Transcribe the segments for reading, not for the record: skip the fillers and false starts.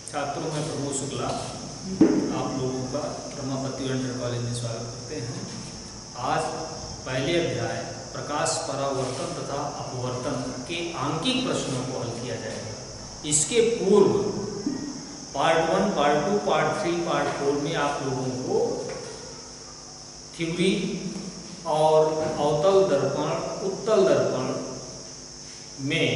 छात्रों में प्रमोद शुक्ला आप लोगों का रमापति इंटर कॉलेज में स्वागत करते हैं। आज पहले अध्याय प्रकाश परावर्तन तथा अपवर्तन के आंकिक प्रश्नों को हल किया जाएगा। इसके पूर्व पार्ट 1, पार्ट 2, पार्ट 3, पार्ट 4 में आप लोगों को थ्योरी और अवतल दर्पण, उत्तल दर्पण में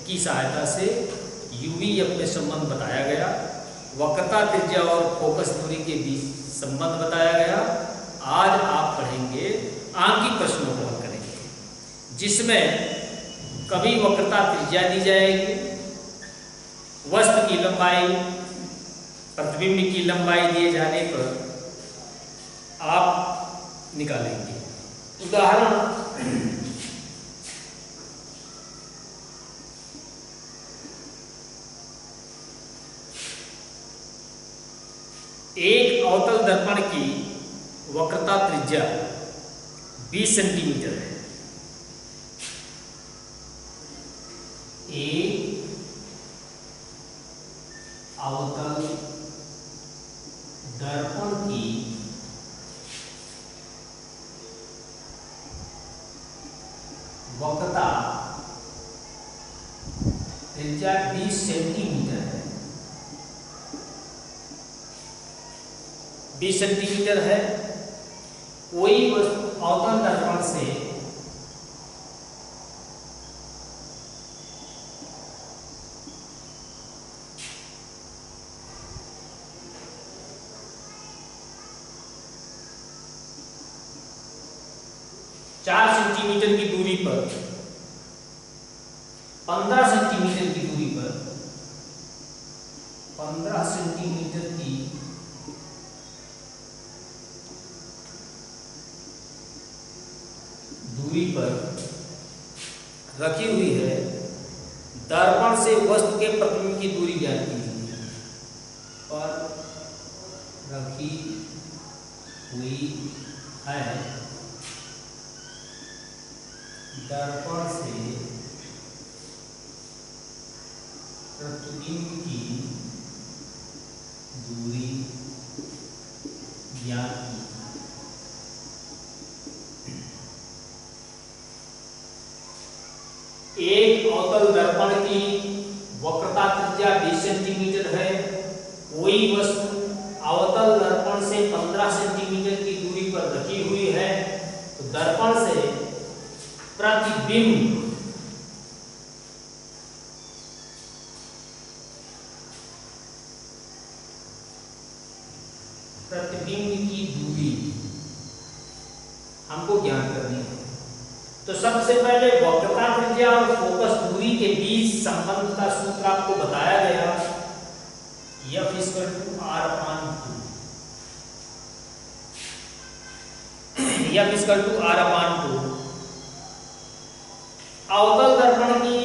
की सहायता से यूवीएफ में संबंध बताया गया, वक्रता त्रिज्या और फोकस दूरी के बीच संबंध बताया गया। आज आप पढ़ेंगे आंकिक प्रश्नों को हल करेंगे, जिसमें कभी वक्रता त्रिज्या दी जाएगी, वस्तु की लंबाई, प्रतिबिंब की लंबाई दिए जाने पर आप निकालेंगे। उदाहरण, एक अवतल दर्पण की वक्रता त्रिज्या 20 सेंटीमीटर है। एक अवतल दर्पण की वक्रता त्रिज्या 20 सेंटीमीटर है। 20 सेंटीमीटर है। कोई वस्तु अवतल दर्पण से चार सेंटीमीटर की दूरी पर, 15 सेंटीमीटर की दूरी पर, 15 सेंटीमीटर की दूरी पर रखी हुई है। दर्पण से वस्तु के प्रतिबिंब की दूरी ज्ञात कीजिए। पर रखी हुई है दर्पण से प्रतिबिंब की दूरी ज्ञात कीजिए। एक अवतल दर्पण की वक्रता त्रिज्या 20 सेंटीमीटर है। कोई वस्तु अवतल दर्पण से 15 सेंटीमीटर की दूरी पर रखी हुई है, तो दर्पण से प्रतिबिंब की दूरी हमको ज्ञात करनी है। तो सबसे पहले वक्रता त्रिज्या और फोकस दूरी के बीच संबंध का सूत्र आपको बताया गया, F = R/2। F = R/2। अवतल दर्पण की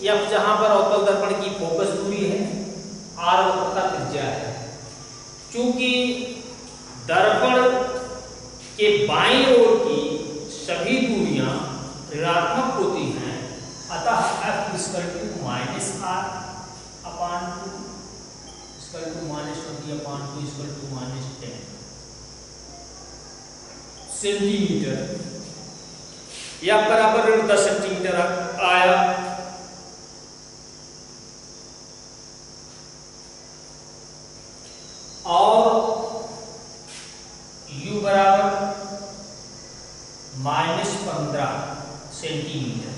F जहां पर अवतल दर्पण की फोकस दूरी है, R वक्रता त्रिज्या है। चूंकि दर्पण के बाईं ओर की सभी दूरियां ऋणात्मक होती हैं, अतः F = -R/2 -20/10 सेंटीमीटर, या बराबर 10 सेंटीमीटर आया। और U बराबर -15 सेंटीमीटर।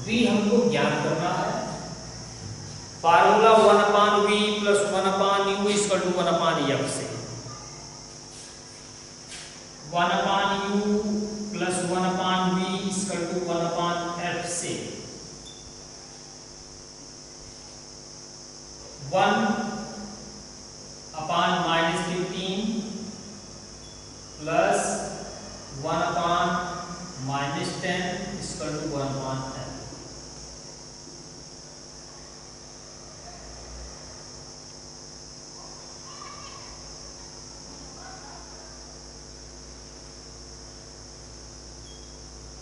V हमको ज्ञात करना है। फार्मूला 1/V + 1/U = 1/F से। 1/U + 1/V = 1/F से 1/-15 + 1/-10 = 1/F।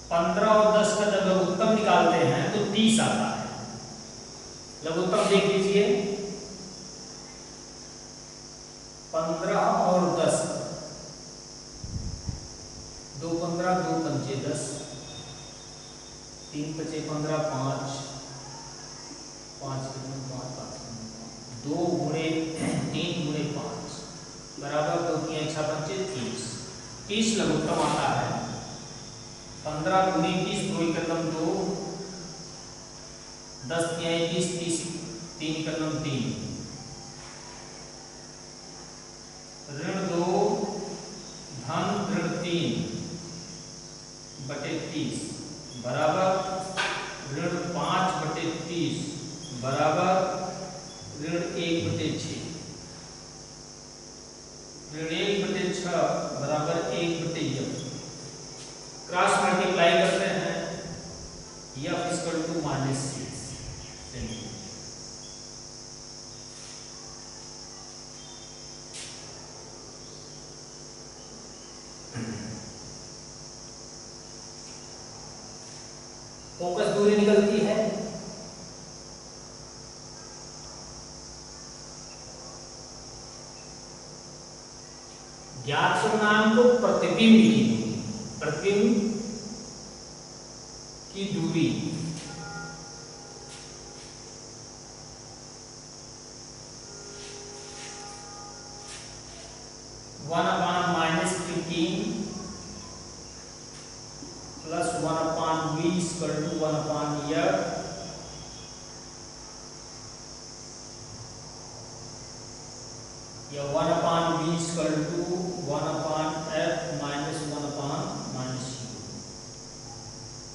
पंद्रह और 10 का जब लघुत्तम निकालते हैं तो 30 आता है। लघुत्तम देख लीजिए, 15 और 10, 2 15 2 पंचे 10, 3 बचे 15 5 5 कितने 5 2 गुणे 3 गुणे 5 बराबर 2 की 6 पंचे 30। 30 लघुत्तम आता है। 15 गुणे 30 2 एकम 2, 10 तिहाई 30 30 3 एकम 3, ऋण 2 धन ऋण 3 बटे 30 बराबर ऋण 5 बटे 30 बराबर ऋण 1 बटे 6, ऋण 1 बटे 6 बराबर 1 बटे यफ। क्रॉस मल्टीप्लाई करते हैं, F equal to -6 centimetre. Focus दूरी निकलती है ज्ञात पूर्णांक को प्रतिबिंब की दूरी, प्रतिबिंब की दूरी (1/-15 plus 1/v equal to 1/f या 1/v equal to 1/f minus 1/-u,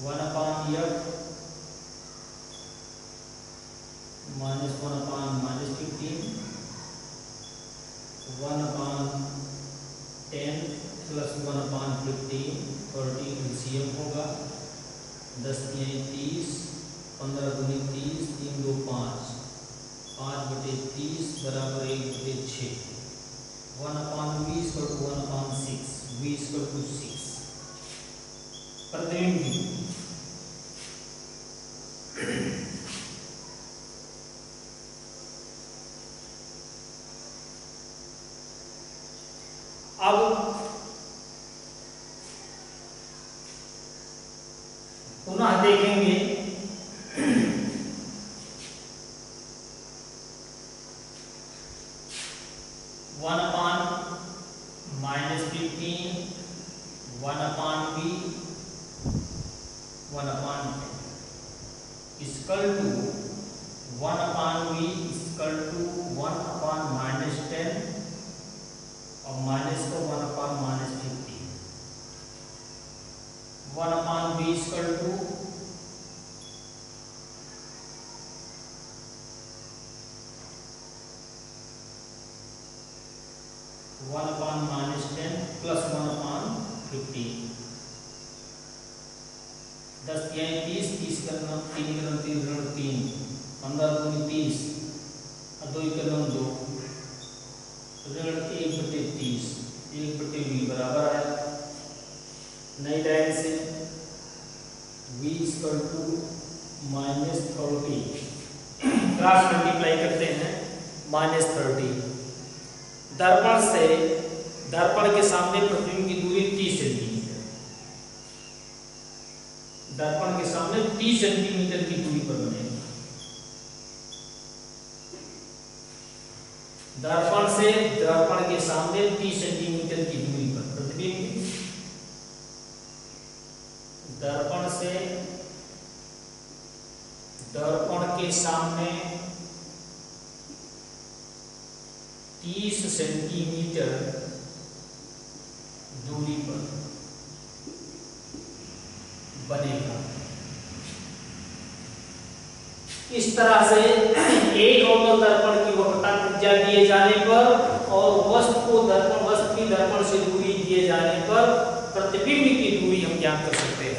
1/f minus 1/-15, 1/10 plus 1/15 30 LCM होगा। 10 तिहाई 30, 15 दूनी 30, 3 2 5, 5 बटे 30 बराबर 1 बटे 6, 1/v equal to 1/6, v equal to 6। प्रतिबिंब अब पुनः देखेंगे (1/-15) 1/v 1/10 equal to 1/v equal to 1/-10 और माइनस को 1/-15, 1/v इक्वल टू 1/-10 प्लस 1/15, 10 तिहाई 30, 30 का 3 ऋण 3, 15 दूनी 30 और 2 एकम 2, ऋण 1 बटे 30, 1 बटे v बराबर आया। नई लाइन से v equal to -30, cross multiply करते हैं -30। दर्पण के सामने प्रतिबिंब की दूरी 30 सेंटीमीटर, दर्पण के सामने 30 सेंटीमीटर की दूरी पर बनेगा। दर्पण के सामने 30 सेंटीमीटर की दूरी पर प्रतिबिंब दर्पण के सामने 30 सेंटीमीटर दूरी पर बनेगा। इस तरह से एक अवतल दर्पण की वक्रता त्रिज्या दिए जाने पर और वस्तु की दर्पण से दूरी दिए जाने पर प्रतिबिंब की दूरी हम ज्ञात कर सकते हैं।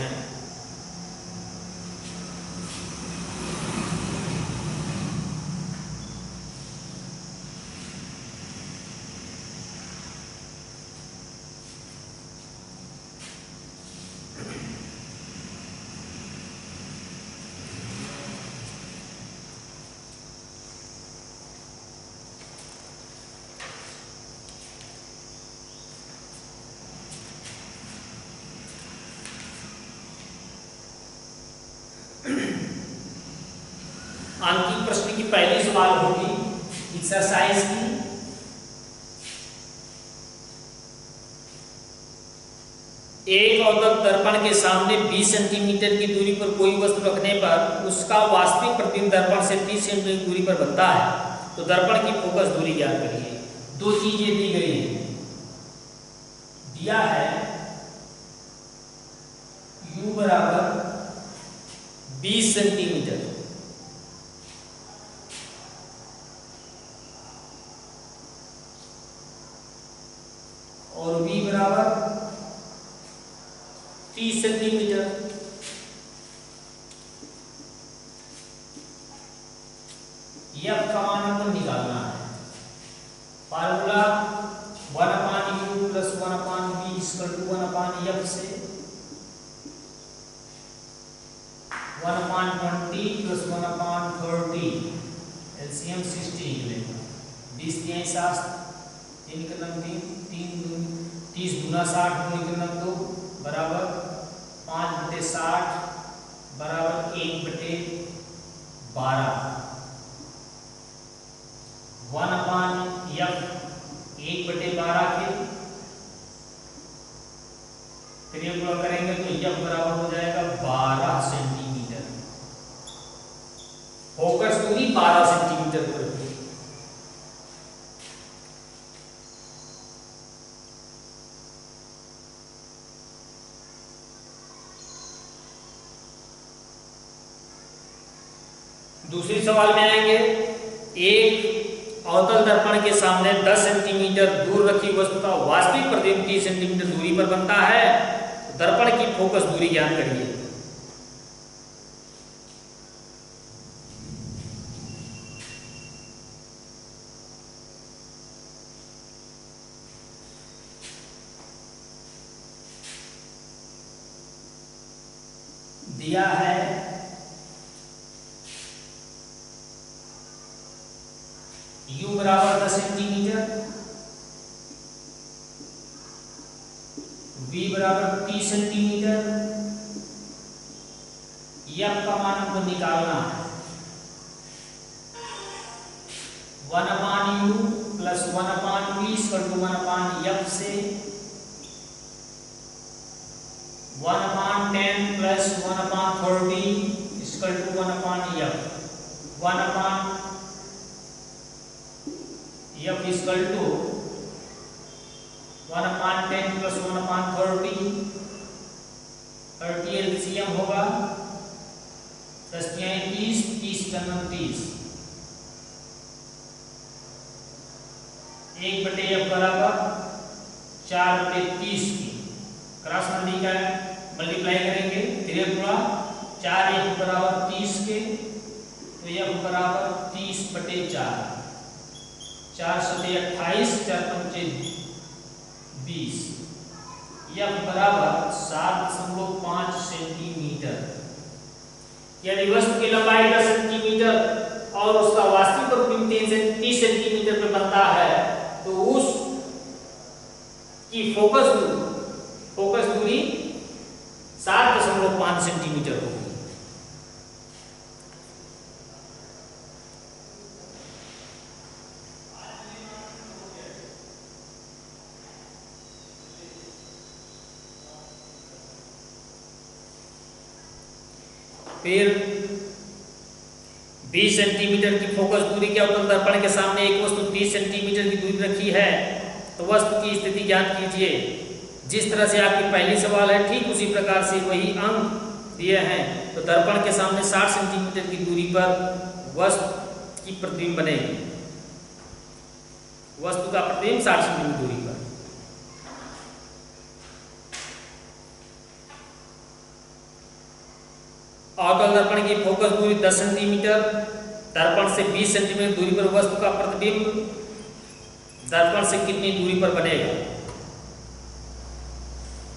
अंकित प्रश्न की पहली सवाल होगी एक्सरसाइज की। एक अवतल दर्पण के सामने 20 सेंटीमीटर की दूरी पर कोई वस्तु रखने पर उसका वास्तविक प्रतिबिंब दर्पण से 30 सेंटीमीटर की दूरी पर बनता है, तो दर्पण की फोकस दूरी ज्ञात करिए। दो चीजें दी गई हैं, दिया है u बराबर 20 सेंटीमीटर और v बराबर 30 सेंटीमीटर। f का मान हमको निकालना है। फार्मूला 1/u + 1/v = 1/f से 1/20 + 1/30 एलसीएम 60 निकलेगा। 20 3 60 3 का 3 30 गुना 60 गुना 2 बराबर 5/60 बराबर 1/12 1/f 1/12 के त्रिगुणा करेंगे तो f बराबर हो जाएगा 12 सेंटीमीटर। फोकस दूरी 12 सेंटीमीटर पर होगी। दूसरी सवाल में आएंगे, एक अवतल दर्पण के सामने 10 सेंटीमीटर दूर रखी वस्तु का वास्तविक प्रतिबिंब 30 सेंटीमीटर दूरी पर बनता है, तो दर्पण की फोकस दूरी ज्ञात करिए। दिया है u बराबर 10 सेंटीमीटर, v बराबर 30 सेंटीमीटर। f का मान हमको निकालना है। 1/u + 1/v = 1/f से 1/10 + 1/30 = 1/f। 1/f = 1/10 + 1/30 30 एलसीएम होगा 10 30 30 का 30 1/f बराबर 4/30 की क्रॉस मल्टीप्लाई करेंगे त्रिगुणा 4 1 बराबर 30 के तो f बराबर 30/4 4 7 28 4 5 20 f बराबर 7.5 सेंटीमीटर। यदि वस्तु की लंबाई 10 सेंटीमीटर और उसका वास्तविक प्रतिबिंब 30 सेंटीमीटर पे बनता है, तो उस की फोकस दूरी 7.5 सेंटीमीटर होगी। फिर 20 सेंटीमीटर की फोकस दूरी के अवतल दर्पण के सामने एक वस्तु 30 सेंटीमीटर की दूरी रखी है, तो वस्तु की स्थिति ज्ञात कीजिए। जिस तरह से आपकी पहली सवाल है ठीक उसी प्रकार से वही अंक दिए हैं। तो दर्पण के सामने 60 सेंटीमीटर की दूरी पर वस्तु की प्रतिबिंब बनेगी। वस्तु का प्रतिबिंब 60 सेंटीमीटर दूरी पर। अवतल दर्पण की फोकस दूरी 10 सेंटीमीटर, दर्पण से 20 सेंटीमीटर दूरी पर वस्तु का प्रतिबिंब दर्पण से कितनी दूरी पर बनेगा।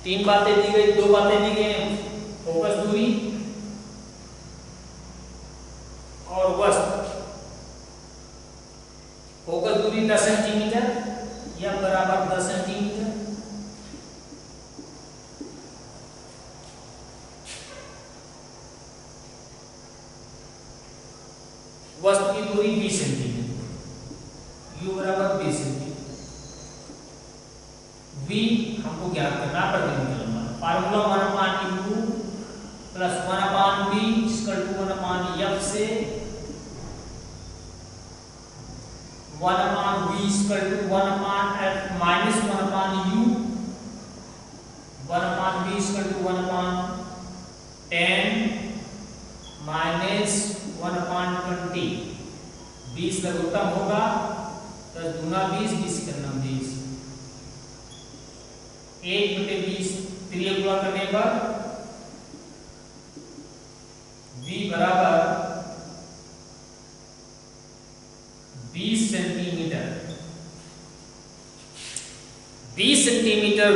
3 बातें दी गई, 2 बातें दी गई, फोकस दूरी और वस्तु। फोकस दूरी 10 सेंटीमीटर या बराबर 10 सेंटीमीटर, वस्तु की दूरी 20 सेंटीमीटर, u बराबर 20 सेंटीमीटर। v हमको ज्ञात करना प्रतिबिंब लंबाई, formula 1/u plus 1/v equal to 1/f से 1/v equal to 1/f minus 1/u, 1/v equal to 1/10 minus 1/20। 20 लघुत्तम होगा, 10 दूना 20, 20 का नाम 20, 1/20 त्रिय गुणा करने पर v बराबर 20 सेंटीमीटर। 20 सेंटीमीटर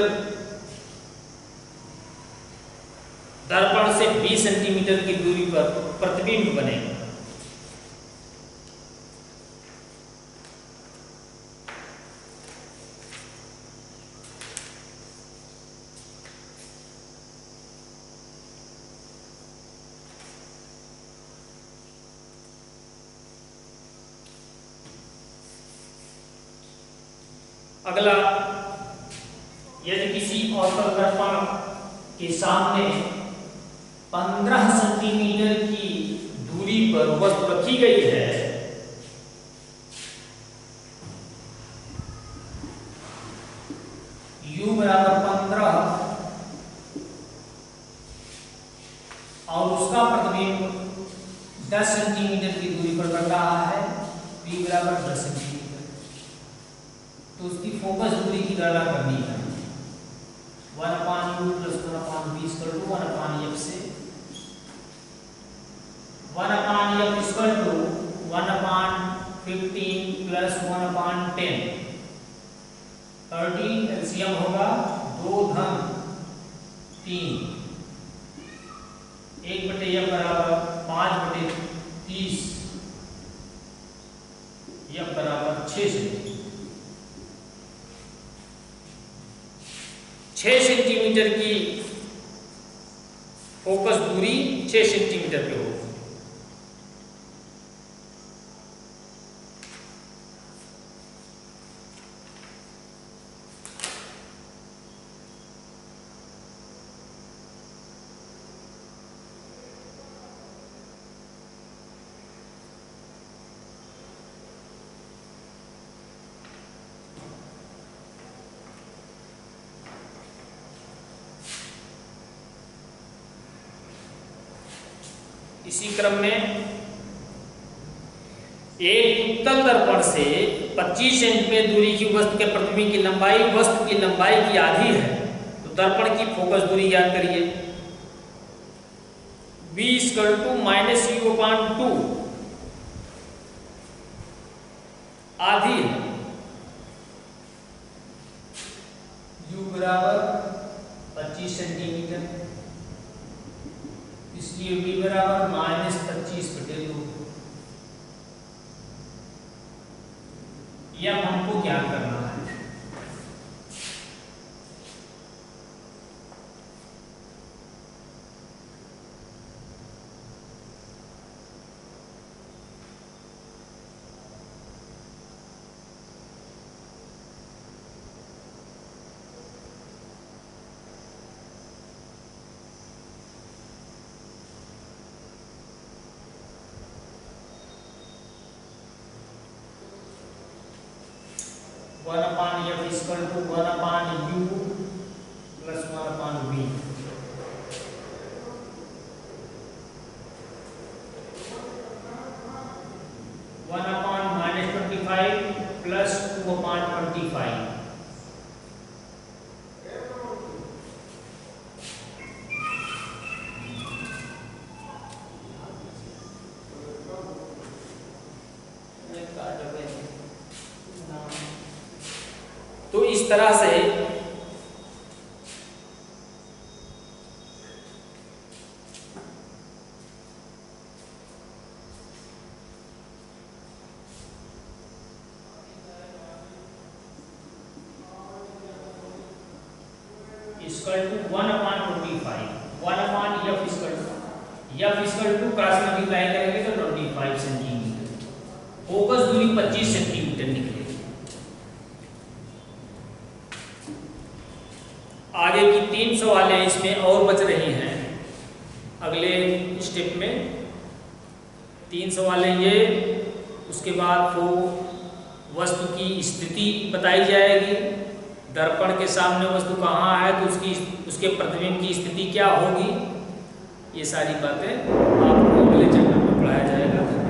दर्पण से 20 सेंटीमीटर की दूरी पर प्रतिबिंब बनेगा। अगला, यदि किसी अवतल दर्पण के सामने 15 सेंटीमीटर की दूरी पर वस्तु रखी गई है, u बराबर 15 और उसका प्रतिबिंब 10 सेंटीमीटर की दूरी पर बन रहा है, v बराबर 10 सेंटीमीटर, तो उसकी फोकस दूरी की गणना करनी है। 1/u plus 1/v equal to 1/f से 1/f equal to 1/15 plus 1/10, 30 LCM होगा 2 धन 3, 1/f बराबर 5/30, f बराबर 6 सेंटीमीटर। 6 सेंटीमीटर की फोकस दूरी 6 सेंटीमीटर पे होगी। इसी क्रम में एक उत्तल दर्पण से 25 सेंटीमीटर दूरी की वस्तु के प्रतिबिंब की लंबाई वस्तु की लंबाई की आधी है, तो दर्पण की फोकस दूरी ज्ञात करिए। v equal to minus u/2 आधी है, u बराबर 25 सेंटीमीटर, इसलिए v बराबर -25/2। यह हमको ज्ञात करना है। One upon F equal to 1/u plus 1/v। -25 plus 2/25। तो इस तरह से equal to 1/25 1/f equal to cross multiply करेंगे तो 25 सेंटीमीटर। फोकस दूरी 25 सेंटीमीटर निकलेगी। आगे की 3 सवालें इसमें और बच रही हैं। अगले स्टेप में 3 सवालें ये, उसके बाद वो वस्तु की स्थिति बताई जाएगी, दर्पण के सामने वस्तु कहाँ है तो उसके प्रतिबिंब की स्थिति क्या होगी। ये सारी बातें आपको अगले चैप्टर में पढ़ाया जाएगा।